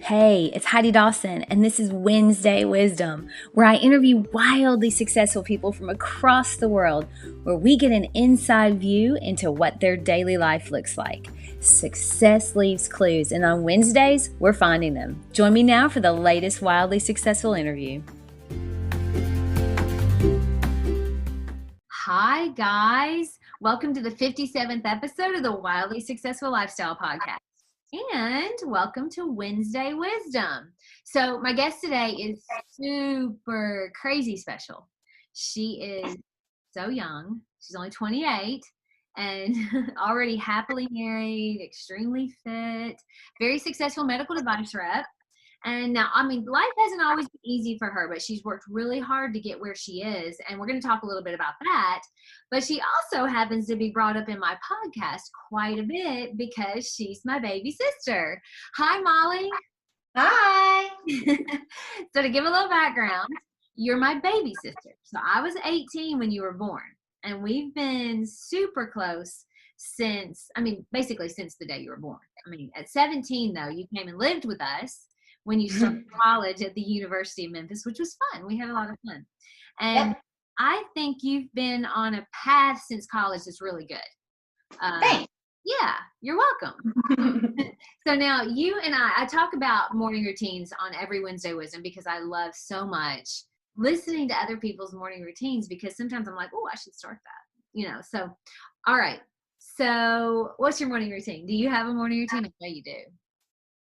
Hey, it's Heidi Dawson, and this is Wednesday Wisdom, where I interview wildly successful people from across the world, where we get an inside view into what their daily life looks like. Success leaves clues, and on Wednesdays, we're finding them. Join me now for the latest wildly successful interview. Hi, guys. Welcome to the 57th episode of the Wildly Successful Lifestyle Podcast. And welcome to Wednesday Wisdom. So my guest today is super crazy special. She is so young. She's only 28 and already happily married, extremely fit, very successful medical device rep. And now, life hasn't always been easy for her, but she's worked really hard to get where she is. And we're going to talk a little bit about that. But she also happens to be brought up in my podcast quite a bit because she's my baby sister. Hi, Molly. Hi. So to give a little background, you're my baby sister. So I was 18 when you were born. And we've been super close basically since the day you were born. At 17, though, you came and lived with us when you started college at the University of Memphis, which was fun. We had a lot of fun. And Yep. I think you've been on a path since college that's really good. Thanks. Yeah, you're welcome. So now you and I talk about morning routines on every Wednesday Wisdom because I love so much listening to other people's morning routines because sometimes I'm like, oh, I should start that. So, all right. So what's your morning routine? Do you have a morning routine? I know you do.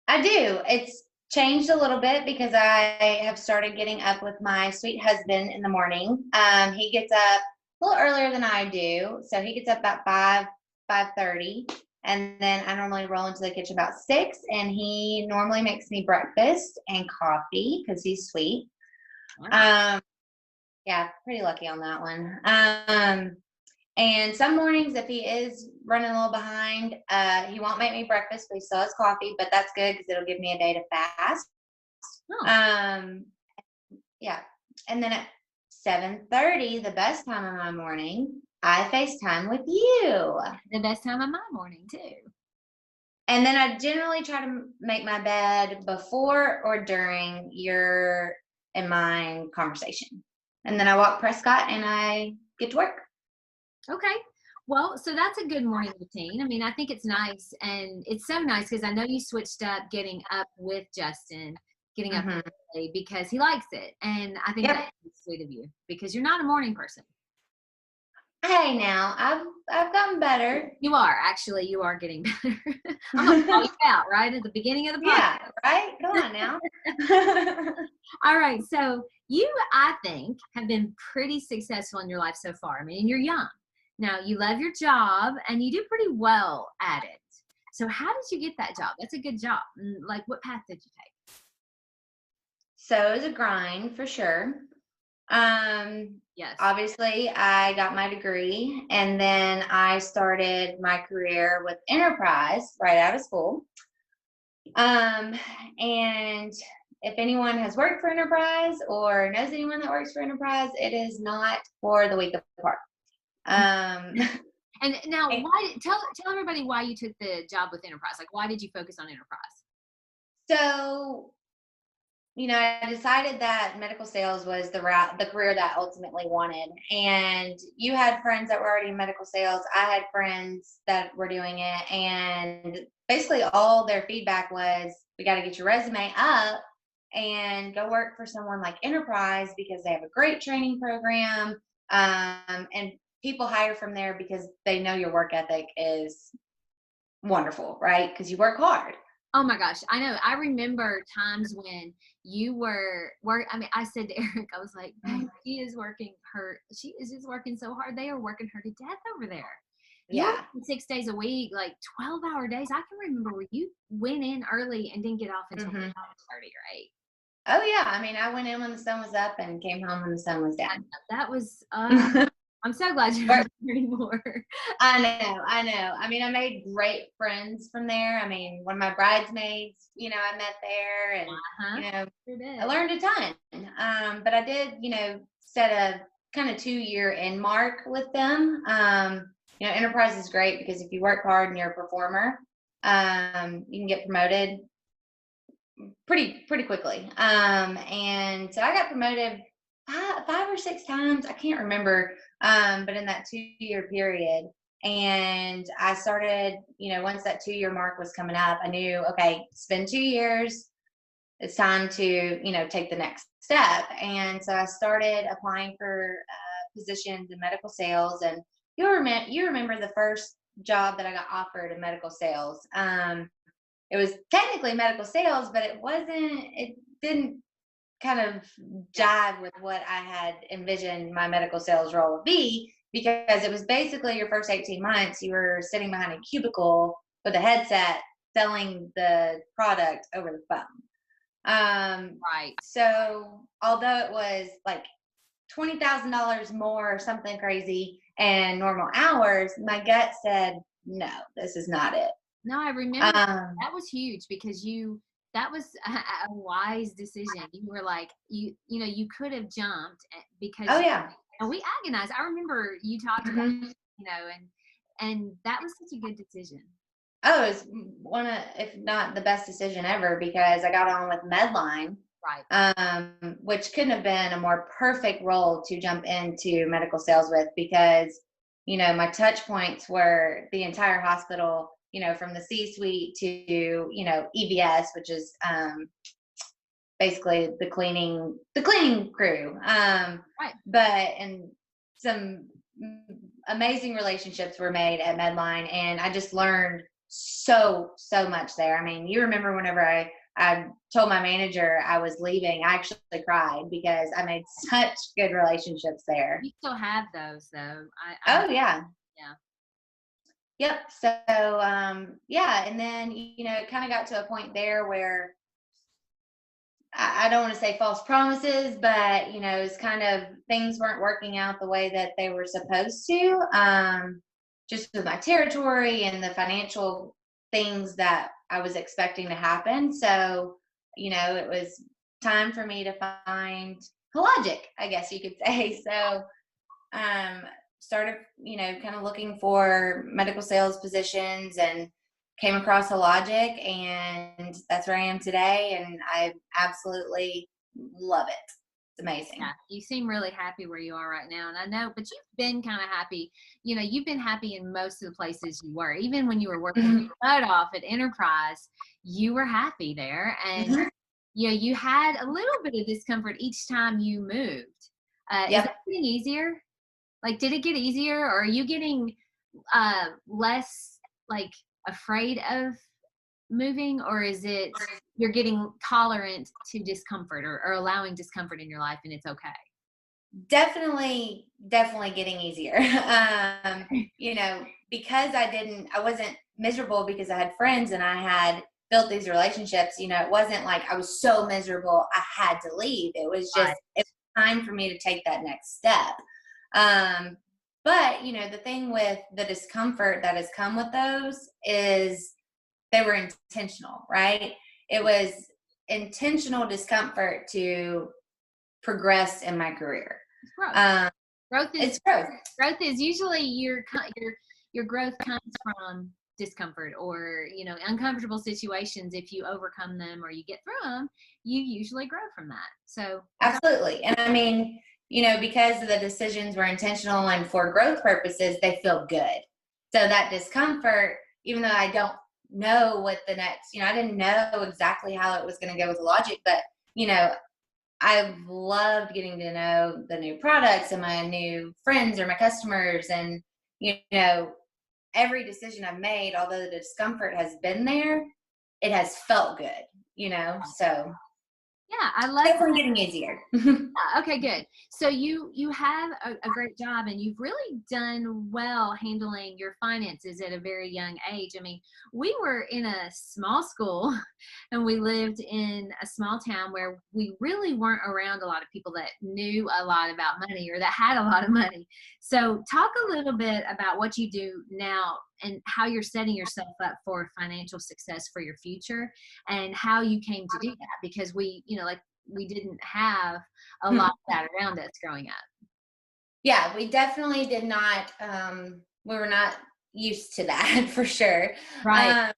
I do. It's changed a little bit because I have started getting up with my sweet husband in the morning. He gets up a little earlier than I do. So he gets up about 5:30. And then I normally roll into the kitchen about 6. And he normally makes me breakfast and coffee because he's sweet. Wow. Yeah, pretty lucky on that one. And some mornings, if he is running a little behind, he won't make me breakfast, but he still has coffee. But that's good because it'll give me a day to fast. Oh. Yeah. And then at 7:30, the best time of my morning, I FaceTime with you. The best time of my morning too. And then I generally try to make my bed before or during your and mine conversation. And then I walk Prescott and I get to work. Okay. Well, so that's a good morning routine. I think it's nice. And it's so nice because I know you switched up getting up with Justin, getting up early because he likes it. And I think that's sweet of you because you're not a morning person. Hey, now I've gotten better. You are getting better. I'm going to call you out right at the beginning of the podcast. Yeah, right? Come on now. All right. So you, I think, have been pretty successful in your life so far. You're young. Now, you love your job and you do pretty well at it. So how did you get that job? That's a good job. Like, what path did you take? So it was a grind for sure. Yes. Obviously, I got my degree and then I started my career with Enterprise right out of school. And if anyone has worked for Enterprise or knows anyone that works for Enterprise, it is not for the weak of the heart. And now, tell everybody why you took the job with Enterprise. Like, why did you focus on Enterprise? So, I decided that medical sales was the career that I ultimately wanted. And you had friends that were already in medical sales. I had friends that were doing it. And basically all their feedback was, we got to get your resume up and go work for someone like Enterprise because they have a great training program. And people hire from there because they know your work ethic is wonderful, right? Because you work hard. Oh my gosh, I know. I remember times when you were I said to Eric, I was like, she is just working so hard. They are working her to death over there. Yeah. 6 days a week, like 12-hour days. I can remember where you went in early and didn't get off until 12:30, right? Oh yeah. I went in when the sun was up and came home when the sun was down. That was I'm so glad you're not there anymore. I know. I made great friends from there. One of my bridesmaids, I met there and, Sure I learned a ton. But I did, set a kind of 2-year end mark with them. Enterprise is great because if you work hard and you're a performer, you can get promoted pretty quickly. And so I got promoted five or six times. I can't remember. But in that 2-year period, and I started, once that 2-year mark was coming up, I knew, okay, it's been 2 years. It's time to, take the next step. And so I started applying for positions in medical sales. And you remember the first job that I got offered in medical sales. It was technically medical sales, but it didn't kind of jive with what I had envisioned my medical sales role would be, because it was basically your first 18 months, you were sitting behind a cubicle with a headset selling the product over the phone. Right. So although it was like $20,000 more or something crazy and normal hours, my gut said, no, this is not it. No, I remember that was huge because that was a wise decision. You were like, you could have jumped because, Oh yeah. and we agonized. I remember you talked about, and that was such a good decision. Oh, it was one of, if not the best decision ever, because I got on with Medline, right? Which couldn't have been a more perfect role to jump into medical sales with, because, my touch points were the entire hospital, from the C-suite to, EVS, which is basically the cleaning crew. Right. And some amazing relationships were made at Medline, and I just learned so much there. I mean, you remember whenever I told my manager I was leaving, I actually cried because I made such good relationships there. You still have those though. Oh yeah. Yeah. Yep. So, yeah. And then, it kind of got to a point there where I don't want to say false promises, but, it's kind of, things weren't working out the way that they were supposed to, just with my territory and the financial things that I was expecting to happen. So, it was time for me to find logic, I guess you could say. So, started, kind of looking for medical sales positions, and came across logic, and that's where I am today. And I absolutely love it. It's amazing. Yeah, you seem really happy where you are right now. And I know, but you've been kind of happy. You've been happy in most of the places you were. Even when you were working your butt off at Enterprise, you were happy there. And you had a little bit of discomfort each time you moved. Is it getting easier? Like, did it get easier, or are you getting less like afraid of moving, or is it you're getting tolerant to discomfort, or allowing discomfort in your life and it's okay? Definitely getting easier. Because I wasn't miserable because I had friends and I had built these relationships. It wasn't like I was so miserable I had to leave. It was just, it was time for me to take that next step. But the thing with the discomfort that has come with those is they were intentional, right? It was intentional discomfort to progress in my career. Growth is growth. Growth is usually your growth comes from discomfort or uncomfortable situations. If you overcome them or you get through them, you usually grow from that. So absolutely. And I mean, because the decisions were intentional and for growth purposes, they feel good. So that discomfort, even though I don't know what the next, I didn't know exactly how it was going to go with logic, but I've loved getting to know the new products and my new friends or my customers. And, every decision I've made, although the discomfort has been there, it has felt good, so. Yeah, I love definitely getting easier. Okay, good. So you have a great job, and you've really done well handling your finances at a very young age. I mean, we were in a small school and we lived in a small town where we really weren't around a lot of people that knew a lot about money or that had a lot of money. So talk a little bit about what you do now and how you're setting yourself up for financial success for your future, and how you came to do that, because we didn't have a lot of that around us growing up. Yeah, we definitely did not. We were not used to that for sure. Right.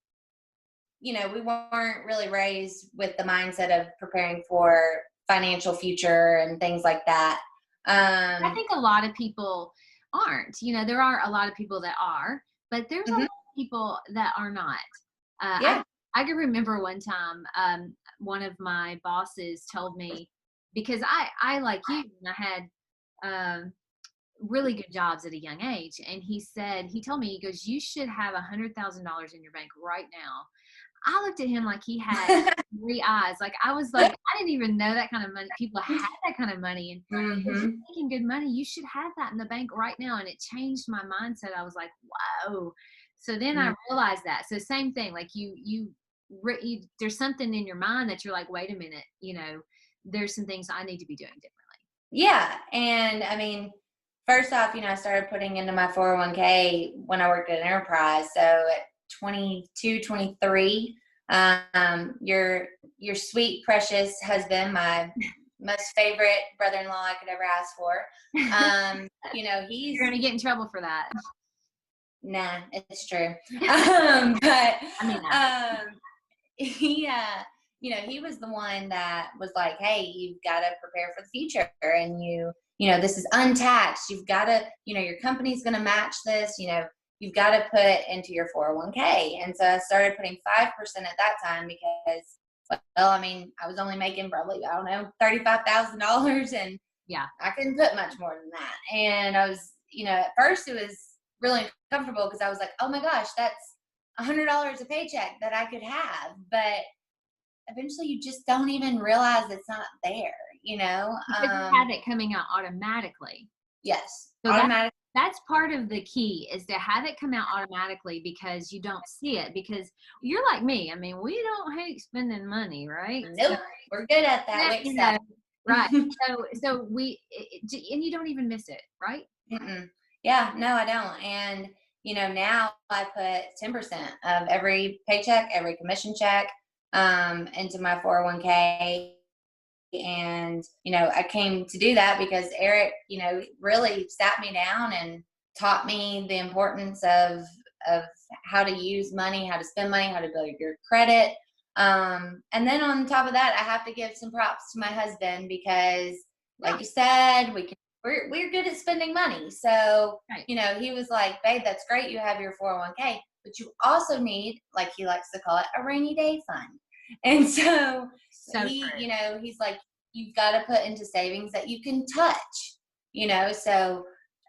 we weren't really raised with the mindset of preparing for financial future and things like that. I think a lot of people aren't. There are a lot of people that are, but there's a lot of people that are not. Yeah. I can remember one time, one of my bosses told me, because I like you, and I had really good jobs at a young age, and he told me, he goes, you should have $100,000 in your bank right now. I looked at him like he had 3 eyes. Like, I was like, I didn't even know that kind of money. People had that kind of money, and if you're making good money, you should have that in the bank right now. And it changed my mindset. I was like, whoa. So then I realized that. So same thing, like you there's something in your mind that you're like, wait a minute, there's some things I need to be doing differently. Yeah. And I mean, first off, I started putting into my 401k when I worked at an enterprise. So at 22, 23, your sweet, precious husband, my most favorite brother-in-law I could ever ask for. He's... You're going to get in trouble for that. Nah, it's true. But I mean, he was the one that was like, hey, you've got to prepare for the future, and this is untaxed. You've got to, your company's going to match this, you've got to put into your 401k. And so I started putting 5% at that time because, I was only making probably, I don't know, $35,000, and yeah, I couldn't put much more than that. And I was, at first it was really uncomfortable because I was like, oh my gosh, that's $100 a paycheck that I could have. But eventually you just don't even realize it's not there, Because you have it coming out automatically. Yes. So that's part of the key, is to have it come out automatically, because you don't see it, because you're like me. I mean, we don't hate spending money, right? Nope. We're good at that. Right. So and you don't even miss it, right? Mm-mm. Yeah, no, I don't. And, now I put 10% of every paycheck, every commission check, into my 401k. And, I came to do that because Eric, really sat me down and taught me the importance of how to use money, how to spend money, how to build your credit. And then on top of that, I have to give some props to my husband because, like you said, we're good at spending money. So, right. He was like, babe, that's great. You have your 401k, but you also need, like he likes to call it, a rainy day fund. And so he's like, you've got to put into savings that you can touch, so,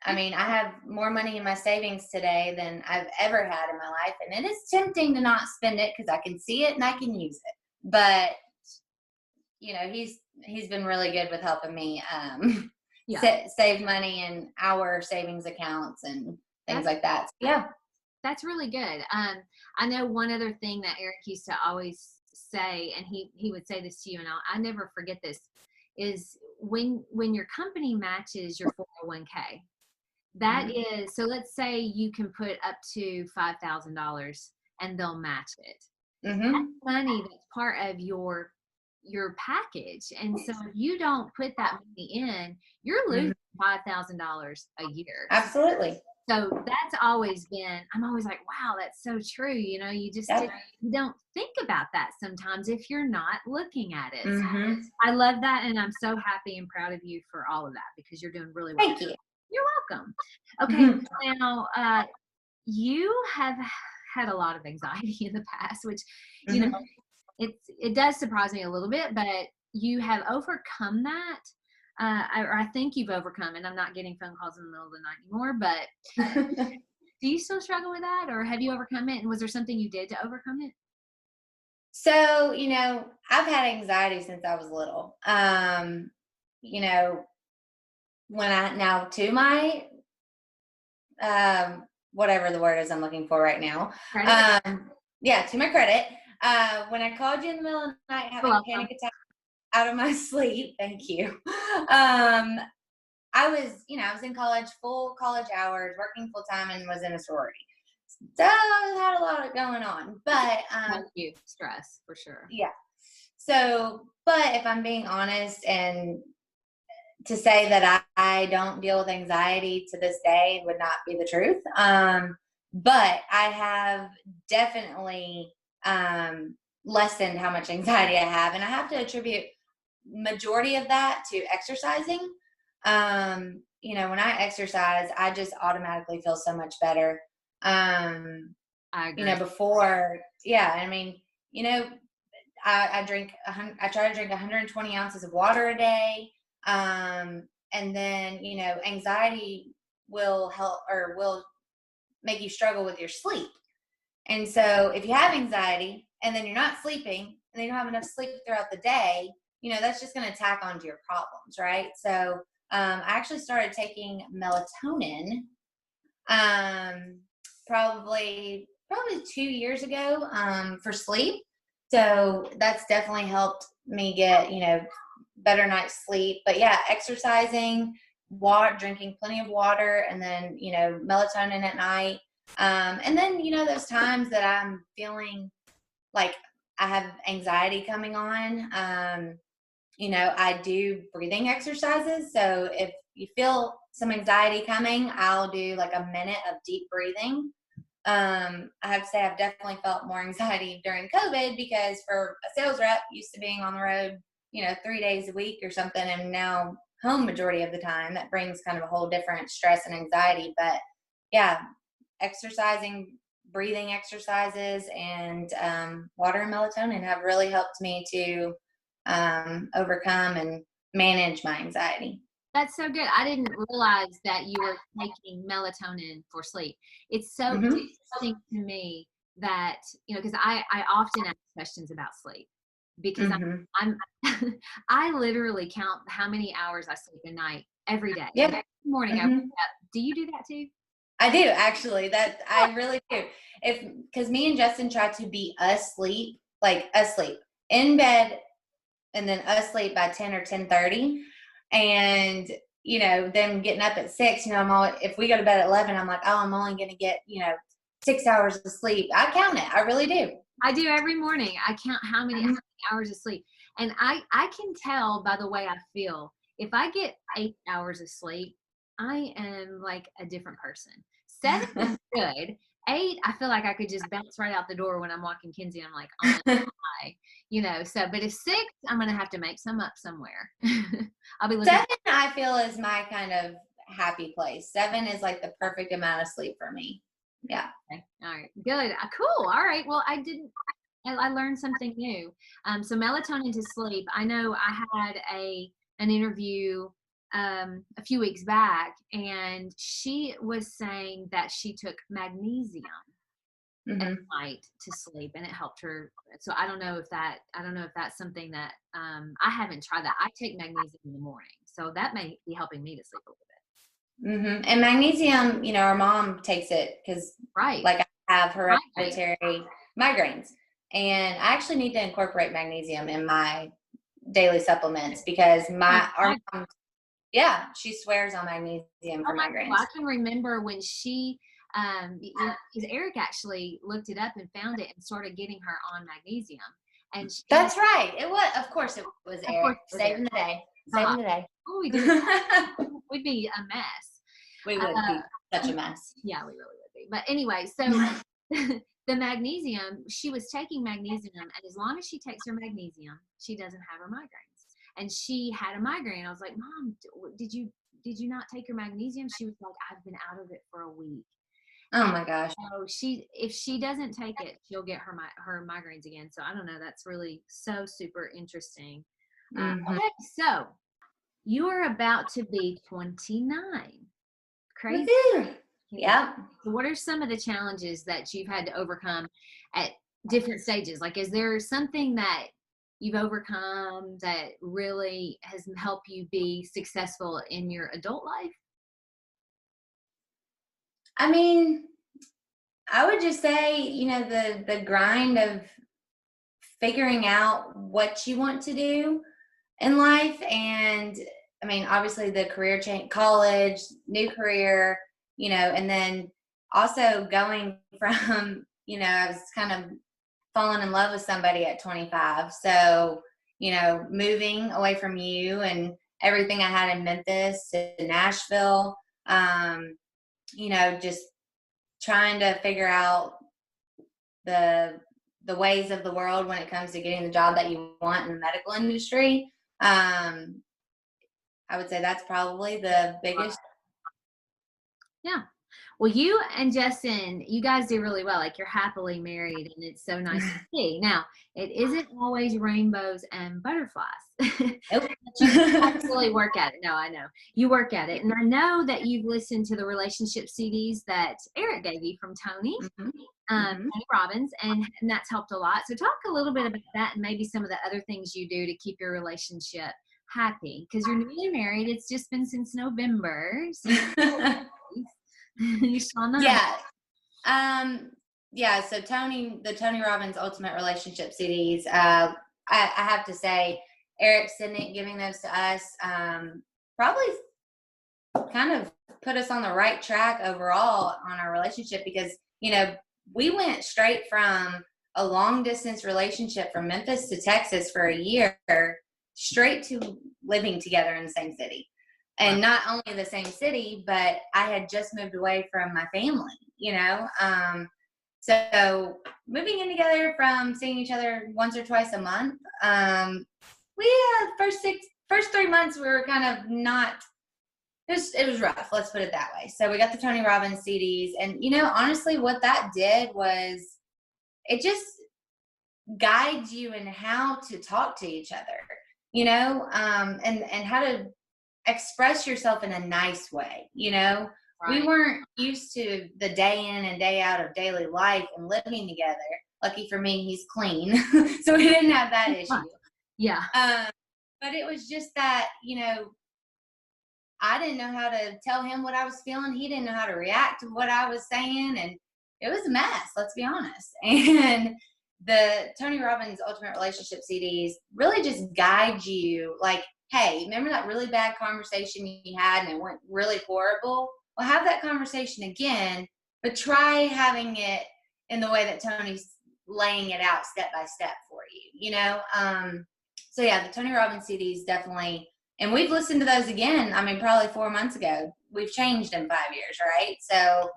I have more money in my savings today than I've ever had in my life. And it is tempting to not spend it because I can see it and I can use it. But, he's been really good with helping me save money in our savings accounts and things like that. So, yeah. That's really good. I know one other thing that Eric used to always say, and he would say this to you, and I never forget this, is when your company matches your 401k, that is, so let's say you can put up to $5,000 and they'll match it. That's money that's part of your package. And so if you don't put that money in, you're losing $5,000 a year. Absolutely. So that's always been, I'm always like, wow, that's so true. You don't think about that sometimes if you're not looking at it. So I love that. And I'm so happy and proud of you for all of that, because you're doing really well. Thank you. You're welcome. Okay. Now, you have had a lot of anxiety in the past, which, it does surprise me a little bit, but you have overcome that. I think you've overcome it. I'm not getting phone calls in the middle of the night anymore, but do you still struggle with that, or have you overcome it? And was there something you did to overcome it? So, I've had anxiety since I was little. When now to my, whatever the word is I'm looking for right now. To my credit. When I called you in the middle of the night having a panic attack out of my sleep, thank you. I was in college, full college hours, working full time, and was in a sorority. So I had a lot going on, but stress for sure. Yeah. So, but if I'm being honest, and to say that I don't deal with anxiety to this day would not be the truth. But I have definitely lessened how much anxiety I have. And I have to attribute majority of that to exercising. When I exercise, I just automatically feel so much better. I agree. Before, yeah, I mean, I I try to drink 120 ounces of water a day. And then, anxiety will help or will make you struggle with your sleep. And so if you have anxiety and then you're not sleeping and then you don't have enough sleep throughout the day, that's just going to tack onto your problems, right? So I actually started taking melatonin probably 2 years ago for sleep. So that's definitely helped me get, better night's sleep. But yeah, exercising, drinking plenty of water, and then, melatonin at night. And then, those times that I'm feeling like I have anxiety coming on, I do breathing exercises. So if you feel some anxiety coming, I'll do like a minute of deep breathing. I have to say I've definitely felt more anxiety during COVID because for a sales rep, used to being on the road, 3 days a week or something, and now home majority of the time, that brings kind of a whole different stress and anxiety. But yeah, exercising, breathing exercises, and water and melatonin have really helped me to overcome and manage my anxiety. That's so good. I didn't realize that you were taking melatonin for sleep. It's so interesting to me that, because I often ask questions about sleep because I'm I literally count how many hours I sleep a night every day. Yeah. Every morning I wake up. Do you do that too? I do, actually. That I really do. Because me and Justin try to be asleep in bed, and then asleep by 10 or 10:30, and then getting up at 6. If we go to bed at 11, I'm like, oh, I'm only going to get 6 hours of sleep. I count it. I really do. I do every morning. I count how many hours of sleep, and I can tell by the way I feel. If I get 8 hours of sleep, I am like a different person. 7 is good. 8, I feel like I could just bounce right out the door when I'm walking Kinsey. I'm like, on high, So, but if 6, I'm going to have to make some up somewhere. I'll be looking. 7, I feel, is my kind of happy place. 7 is like the perfect amount of sleep for me. Yeah. Okay. All right. Good. Cool. All right. Well, I learned something new. So melatonin to sleep. I know I had an interview a few weeks back, and she was saying that she took magnesium at night to sleep, and it helped her. So I don't know if that's something that I haven't tried that. I take magnesium in the morning, so that may be helping me to sleep a little bit. And magnesium, our mom takes it because, like, I have hereditary migraines, and I actually need to incorporate magnesium in my daily supplements because our mom, she swears on magnesium for migraines. I can remember when she, because Eric actually looked it up and found it and started getting her on magnesium. And that's right. It was, of course, it was Eric saving the day. Saving the day. Oh, we did. We'd be a mess. We would be such a mess. Yeah, we really would be. But anyway, so the magnesium, she was taking magnesium, and as long as she takes her magnesium, she doesn't have her migraines. And she had a migraine. I was like, Mom, did you not take your magnesium? She was like, I've been out of it for a week. Oh my gosh. So if she doesn't take it, she'll get her migraines again. So I don't know. That's really so super interesting. Okay, so you are about to be 29. Crazy. Yeah. So what are some of the challenges that you've had to overcome at different stages? Like, is there something that you've overcome that really has helped you be successful in your adult life? I mean, I would just say, the grind of figuring out what you want to do in life. And I mean, obviously the career change, college, new career, and then also going from, I was kind of falling in love with somebody at 25. So, moving away from you and everything I had in Memphis to Nashville, just trying to figure out the the ways of the world when it comes to getting the job that you want in the medical industry. I would say that's probably the biggest. Yeah. Well, you and Justin, you guys do really well. Like, you're happily married, and it's so nice to see. Now, it isn't always rainbows and butterflies. Nope. But you actually work at it. No, I know. You work at it. And I know that you've listened to the relationship CDs that Eric gave you from Tony. Tony Robbins, and that's helped a lot. So talk a little bit about that and maybe some of the other things you do to keep your relationship happy, because you're newly married. It's just been since November. So you still know. Yeah. So the Tony Robbins Ultimate Relationship CDs, I have to say, Eric giving those to us, probably kind of put us on the right track overall on our relationship, because, we went straight from a long distance relationship from Memphis to Texas for a year, straight to living together in the same city. And not only the same city, but I had just moved away from my family, so moving in together from seeing each other once or twice a month, first 3 months we were kind of not, it was rough. Let's put it that way. So we got the Tony Robbins CDs, and honestly, what that did was it just guides you in how to talk to each other, and how to express yourself in a nice way. Right. We weren't used to the day in and day out of daily life and living together. Lucky for me, he's clean, so we didn't have that issue. Yeah. But it was just that, I didn't know how to tell him what I was feeling. He didn't know how to react to what I was saying. And it was a mess, let's be honest. And the Tony Robbins Ultimate Relationship CDs really just guide you, like, hey, remember that really bad conversation you had and it went really horrible? Well, have that conversation again, but try having it in the way that Tony's laying it out step by step for you, So yeah, the Tony Robbins CDs definitely. And we've listened to those again. I mean, probably 4 months ago. We've changed in 5 years, right? So,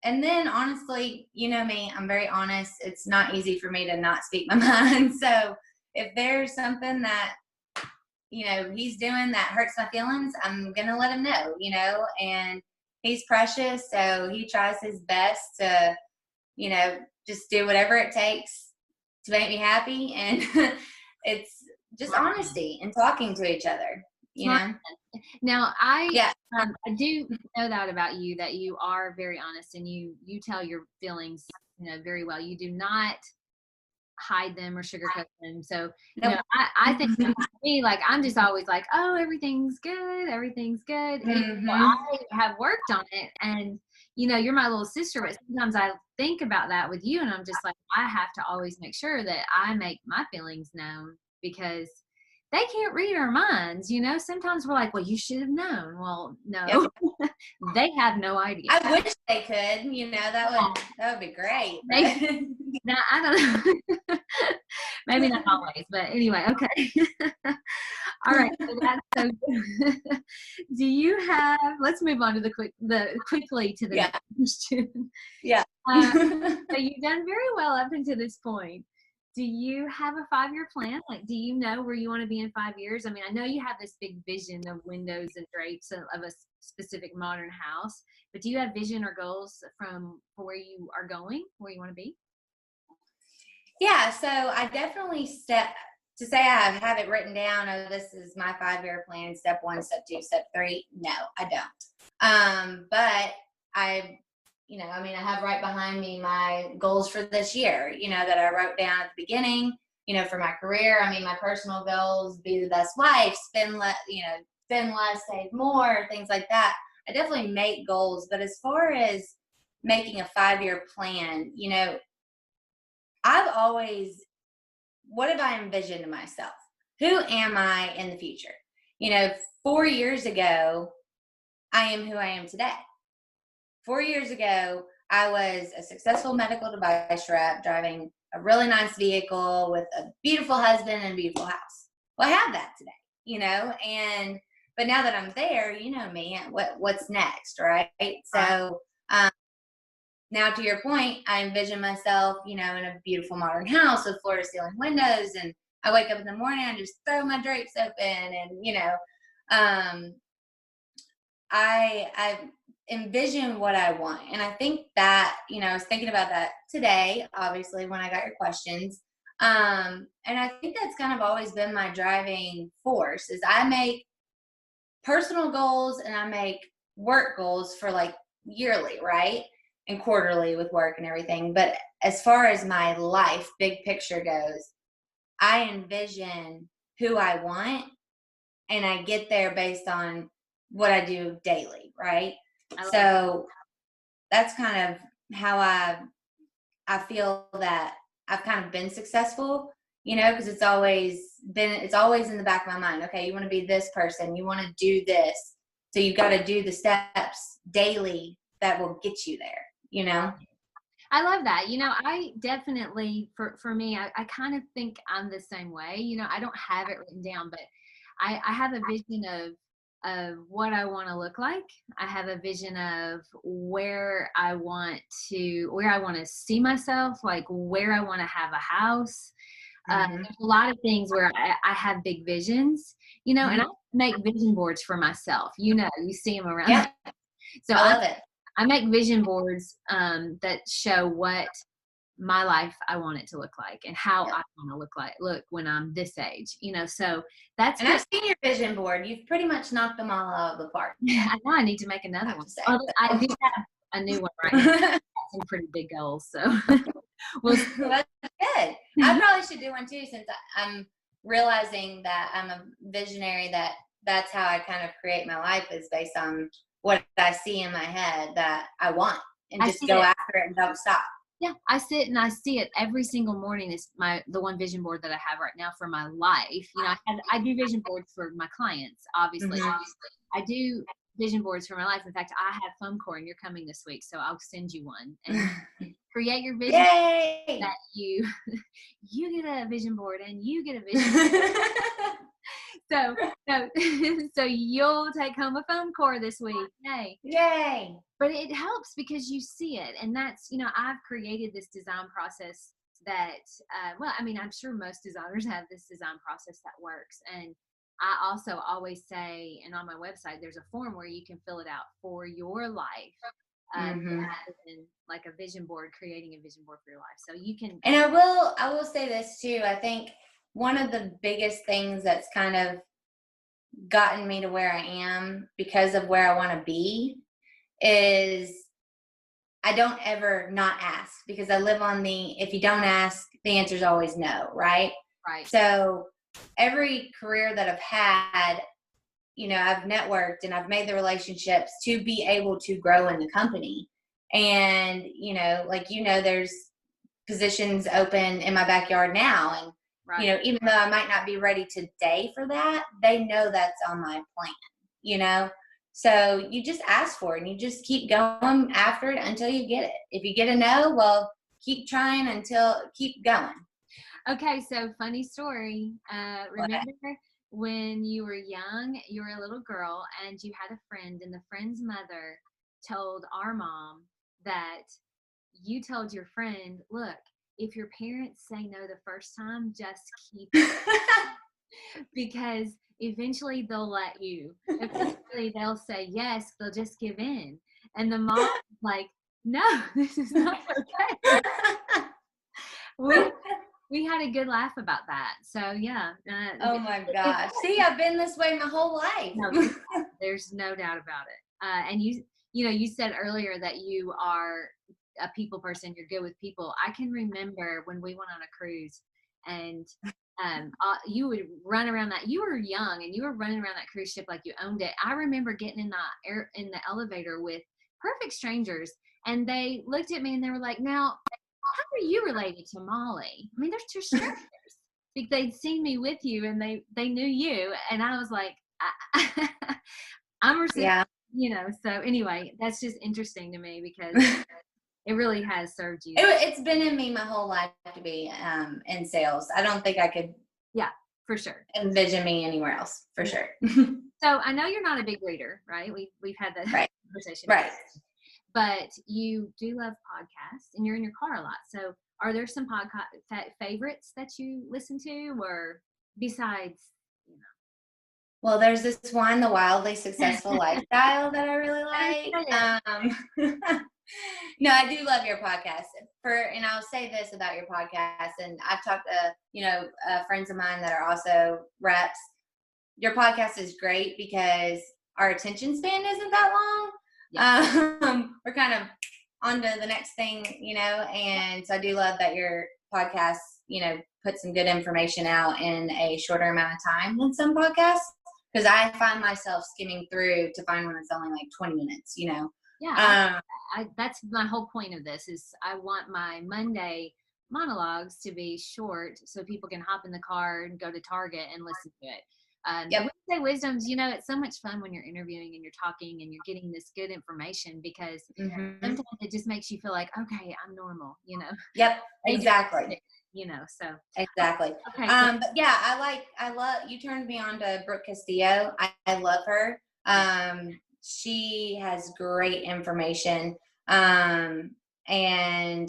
and then honestly, you know me, I'm very honest. It's not easy for me to not speak my mind. So if there's something that, he's doing that hurts my feelings, I'm going to let him know, and he's precious. So he tries his best to, just do whatever it takes to make me happy. And it's just honesty and talking to each other, Now, I do know that about you, that you are very honest and you tell your feelings, very well. You do not hide them or sugarcoat them. So, I think for me, like, I'm just always like, oh, everything's good. Everything's good. And I have worked on it, and, you're my little sister, but sometimes I think about that with you, and I'm just like, I have to always make sure that I make my feelings known, because they can't read our minds. Sometimes we're like, well, you should have known. Well, no, they have no idea. I wish they could, that would be great. Now, I don't know. Maybe not always, but anyway, okay. All right. So that's so good. Do you have, let's move on to quickly to the next question. Yeah. So you've done very well up until this point. Do you have a 5-year plan? Like, do you know where you want to be in 5 years? I mean, I know you have this big vision of windows and drapes of a specific modern house, but do you have vision or goals for where you are going, where you want to be? Yeah, so I definitely to say I have it written down, oh, this is my 5-year plan, step 1, step 2, step 3. No, I don't. But I have right behind me my goals for this year, that I wrote down at the beginning, for my career. I mean, my personal goals, be the best wife, spend less, save more, things like that. I definitely make goals, but as far as making a 5-year plan, I've always, what have I envisioned to myself? Who am I in the future? 4 years ago, I am who I am today. 4 years ago, I was a successful medical device rep driving a really nice vehicle with a beautiful husband and a beautiful house. Well, I have that today, but now that I'm there, me, what's next, right? So, now to your point, I envision myself, in a beautiful modern house with floor to ceiling windows, and I wake up in the morning and just throw my drapes open, and I envision what I want. And I think that, I was thinking about that today, obviously, when I got your questions. And I think that's kind of always been my driving force is I make personal goals and I make work goals for like yearly, right? And quarterly with work and everything. But as far as my life, big picture goes, I envision who I want and I get there based on what I do daily, right? So that's kind of how I feel that I've kind of been successful, because it's always in the back of my mind. Okay, you want to be this person, you want to do this. So you got to do the steps daily that will get you there, I love that. I definitely, for me, I kind of think I'm the same way. I don't have it written down, but I have a vision of what I want to look like. I have a vision of where I want to see myself, like where I want to have a house. There's a lot of things where I have big visions, and I make vision boards for myself. You see them around. Yeah. So I love it. I make vision boards that show what my life I want it to look like and how I want to look when I'm this age, so that's and I've seen your vision board. You've pretty much knocked them all out of the park. Yeah, I know I need to make another one. I do have a new one right now. Some pretty big goals, so that's good. I probably should do one too, since I'm realizing that I'm a visionary, that's how I kind of create my life is based on what I see in my head that I want, and just go after it and don't stop. Yeah, I sit and I see it every single morning. Is the one vision board that I have right now for my life. I do vision boards for my clients, obviously. I do vision boards for my life. In fact, I have foam core, and you're coming this week, so I'll send you one and create your vision. Yay! That you get a vision board and you get a vision board. So you'll take home a foam core this week. Yay! But it helps because you see it, and that's I've created this design process that I'm sure most designers have this design process that works. And I also always say, and on my website there's a form where you can fill it out for your life, like a vision board, creating a vision board for your life, so you can. And I will say this too. I think one of the biggest things that's kind of gotten me to where I am because of where I want to be is I don't ever not ask, because I live on if you don't ask, the answer is always no, right? Right. So every career that I've had, I've networked and I've made the relationships to be able to grow in the company. And, there's positions open in my backyard now. And, even though I might not be ready today for that, they know that's on my plan, So you just ask for it and you just keep going after it until you get it. If you get a no, well, keep trying keep going. Okay, so funny story. Remember when you were young, you were a little girl and you had a friend, and the friend's mother told our mom that you told your friend, look, if your parents say no the first time, just keep it. Because eventually they'll let you. Eventually they'll say yes, they'll just give in. And the mom was like, no, this is not okay. We had a good laugh about that. So yeah. Oh my gosh. See, I've been this way my whole life. No, there's no doubt about it. And you said earlier that you are a people person. You're good with people. I can remember when we went on a cruise, and you would run around that. You were young and you were running around that cruise ship like you owned it. I remember getting in the elevator with perfect strangers, and they looked at me and they were like, now, how are you related to Molly? I mean, they're two strangers. Like, they'd seen me with you and they knew you. And I was like, I'm receiving, so anyway, that's just interesting to me because it really has served you. It's been in me my whole life to be in sales. I don't think I could. Yeah, for sure. Envision me anywhere else, for sure. So I know you're not a big reader, right? We've had that conversation. Right. but you do love podcasts and you're in your car a lot. So are there some podcast favorites that you listen to, or besides, you Well, there's this one, The Wildly Successful Lifestyle, that I really know? like. No, I do love your podcast. And I'll say this about your podcast, and I've talked to, friends of mine that are also reps. Your podcast is great because our attention span isn't that long. Yeah. We're kind of on to the next thing, and so I do love that your podcast, put some good information out in a shorter amount of time than some podcasts, because I find myself skimming through to find one that's only like 20 minutes, Yeah, that's my whole point of this. Is I want my Monday monologues to be short so people can hop in the car and go to Target and listen to it. The Yep. Wednesday Wisdoms, it's so much fun when you're interviewing and you're talking and you're getting this good information, because Mm-hmm. sometimes it just makes you feel like, okay, I'm normal, Yep, They just exactly. so. Exactly. Okay. So, But yeah, I love, you turned me on to Brooke Castillo. I love her. She has great information. And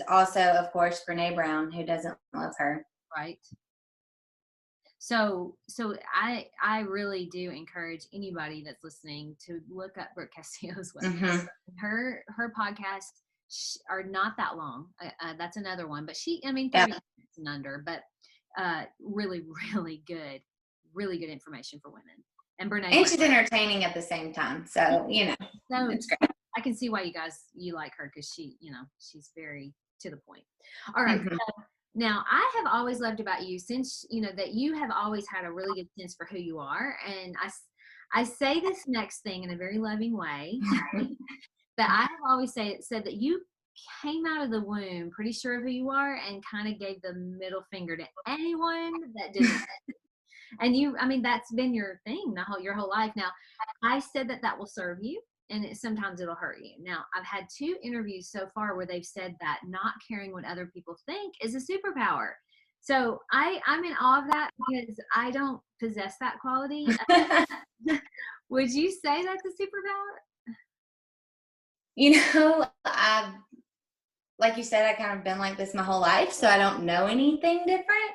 also, of course, Brene Brown, who doesn't love her. right. So I really do encourage anybody that's listening to look up Brooke Castillo's website. Mm-hmm. Her podcasts are not that long. That's another one, but 30 Yeah. minutes and under, but really, really good information for women. And Brene, And she's entertaining at the same time. So, so it's great. I can see why you like her, because she's very to the point. All right. Mm-hmm. So now I have always loved about you, since that you have always had a really good sense for who you are, and I say this next thing in a very loving way, that I have always said that you came out of the womb pretty sure of who you are, and kind of gave the middle finger to anyone that didn't. And that's been your thing your whole life. Now, I said that will serve you, and sometimes it'll hurt you. Now, I've had 2 interviews so far where they've said that not caring what other people think is a superpower. So I'm in awe of that, because I don't possess that quality. Would you say that's a superpower? I've, like you said, I kind of been like this my whole life, so I don't know anything different.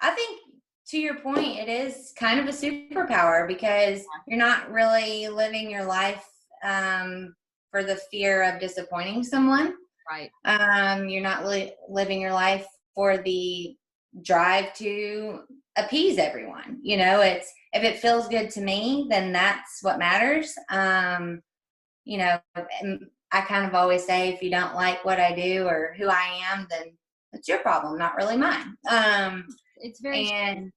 I think, to your point, it is kind of a superpower, because you're not really living your life for the fear of disappointing someone. Right. You're not really living your life for the drive to appease everyone. It's, if it feels good to me, then that's what matters. And I kind of always say, if you don't like what I do or who I am, then it's your problem, not really mine. It's very and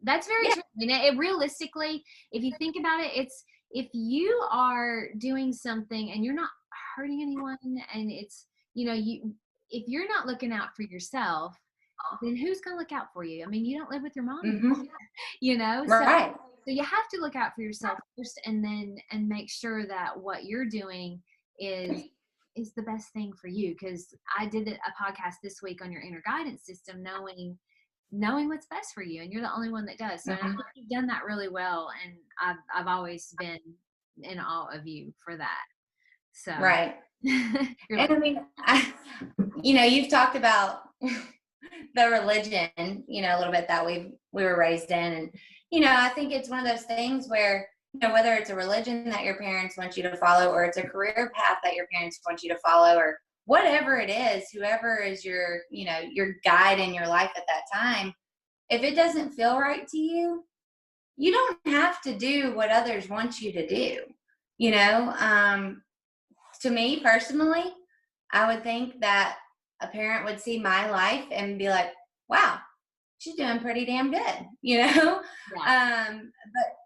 that's very true. It realistically, if you think about it, it's, if you are doing something and you're not hurting anyone, and it's, if you're not looking out for yourself, then who's going to look out for you? You don't live with your mom, Mm-hmm. So, Right. so you have to look out for yourself first, and make sure that what you're doing is the best thing for you. Because I did a podcast this week on your inner guidance system, knowing what's best for you, and you're the only one that does. So I think you've done that really well, and I've always been in awe of you for that. So Right. you're and you've talked about the religion, a little bit that we were raised in, and I think it's one of those things where, whether it's a religion that your parents want you to follow, or it's a career path that your parents want you to follow, or whatever it is, whoever is your guide in your life at that time, if it doesn't feel right to you, you don't have to do what others want you to do. To me personally, I would think that a parent would see my life and be like, wow, she's doing pretty damn good, Yeah. But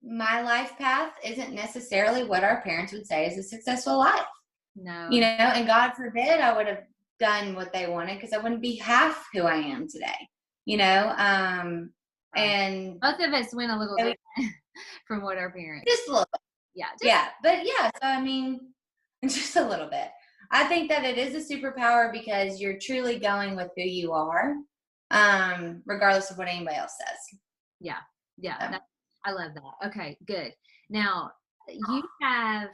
my life path isn't necessarily what our parents would say is a successful life. No. And God forbid I would have done what they wanted, because I wouldn't be half who I am today, Right. And both of us went a little different from what our parents. Just a little bit. Yeah. But yeah, so just a little bit. I think that it is a superpower, because you're truly going with who you are, regardless of what anybody else says. Yeah. I love that. Okay, good. Now, you have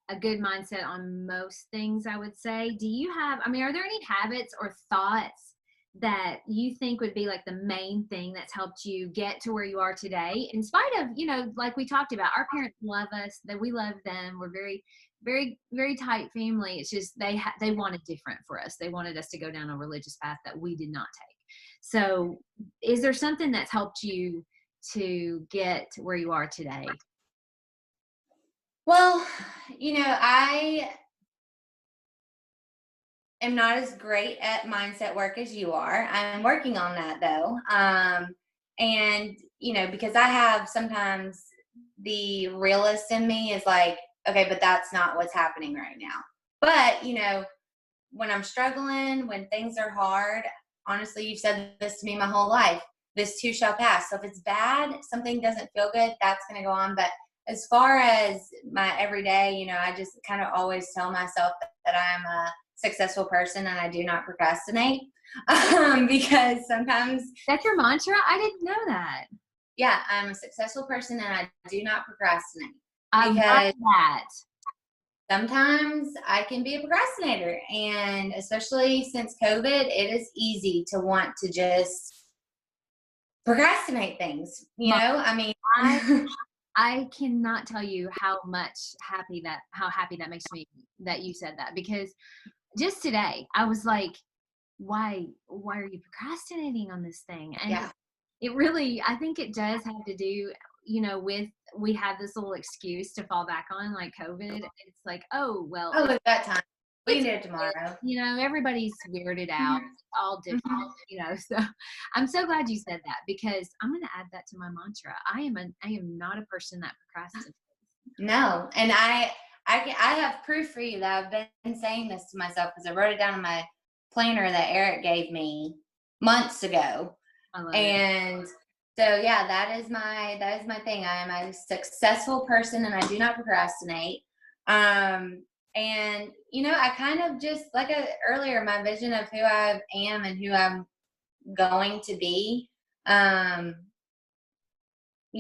a good mindset on most things, I would say. Do you have, I mean, are there any habits or thoughts that you think would be like the main thing that's helped you get to where you are today, in spite of, you know, like we talked about, our parents love us, that we love them, we're very, very, very tight family. It's just they wanted different for us. They wanted us to go down a religious path that we did not take. So is there something that's helped you to get where you are today? Well, you know, I am not as great at mindset work as you are. I'm working on that though. And, you know, because I have sometimes the realist in me is like, okay, but that's not what's happening right now. But, you know, when I'm struggling, when things are hard, honestly, you've said this to me my whole life. This too shall pass. So if it's bad, something doesn't feel good, that's going to go on. But as far as my everyday, you know, I just kind of always tell myself that I'm a successful person and I do not procrastinate. Because sometimes That's your mantra? I didn't know that. yeah, I'm a successful person and I do not procrastinate. I love that. Sometimes I can be a procrastinator, and especially since COVID, it is easy to want to just procrastinate things. You know, I mean, I cannot tell you how happy that makes me that you said that, because just today I was like, why are you procrastinating on this thing? And yeah, it really, I think it does have to do, you know, with, we have this little excuse to fall back on, like COVID. It's like, oh, well, at that time, we can do it tomorrow. You know, everybody's weirded out, all different, you know. So I'm so glad you said that, because I'm going to add that to my mantra. I am not a person that procrastinates. No, and I have proof for you that I've been saying this to myself, because I wrote it down in my planner that Eric gave me months ago. And so yeah, that is my thing. I am a successful person and I do not procrastinate. And you know, I kind of just like earlier, my vision of who I am and who I'm going to be, you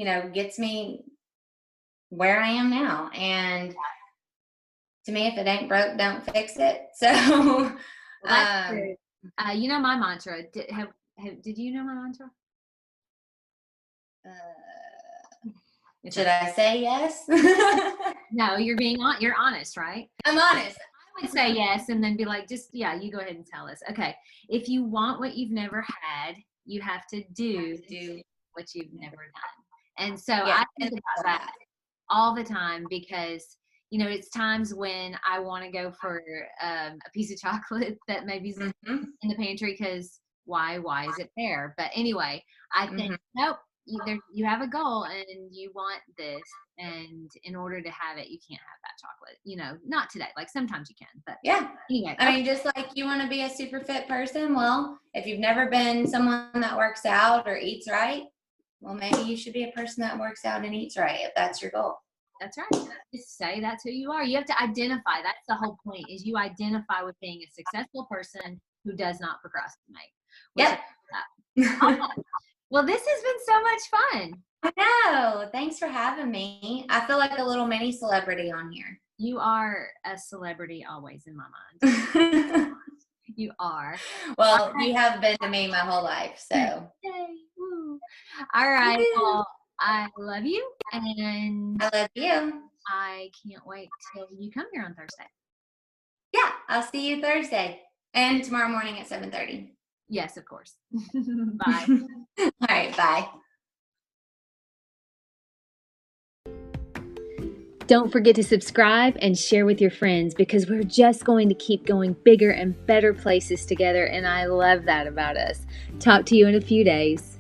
know, gets me where I am now. And to me, if it ain't broke, don't fix it. So, you know, my mantra. Did you know my mantra? Should I say yes? No, you're honest, right? I'm honest. I would say yes, and then be like, just, yeah, you go ahead and tell us. Okay. If you want what you've never had, you have to do what you've never done. And so I think about that all the time, because, you know, it's times when I want to go for a piece of chocolate that maybe is in the pantry, because why is it there? But anyway, I think, nope, you have a goal and you want this, and in order to have it, you can't have that chocolate, you know, not today. Like sometimes you can, but yeah. Anyway, I mean, just like you want to be a super fit person, well, if you've never been someone that works out or eats right, well, maybe you should be a person that works out and eats right, if that's your goal. That's right. Just say that's who you are. You have to identify. That's the whole point, is you identify with being a successful person who does not procrastinate. Yep. Well, this has been so much fun. I know. Thanks for having me. I feel like a little mini celebrity on here. You are a celebrity always in my mind. You are. Well, you have been to me my whole life, so. Yay. Woo. All right. Well, I love you, and I love you. I can't wait till you come here on Thursday. Yeah, I'll see you Thursday and tomorrow morning at 7:30. Yes, of course. Bye. All right, bye. Don't forget to subscribe and share with your friends, because we're just going to keep going bigger and better places together, and I love that about us. Talk to you in a few days.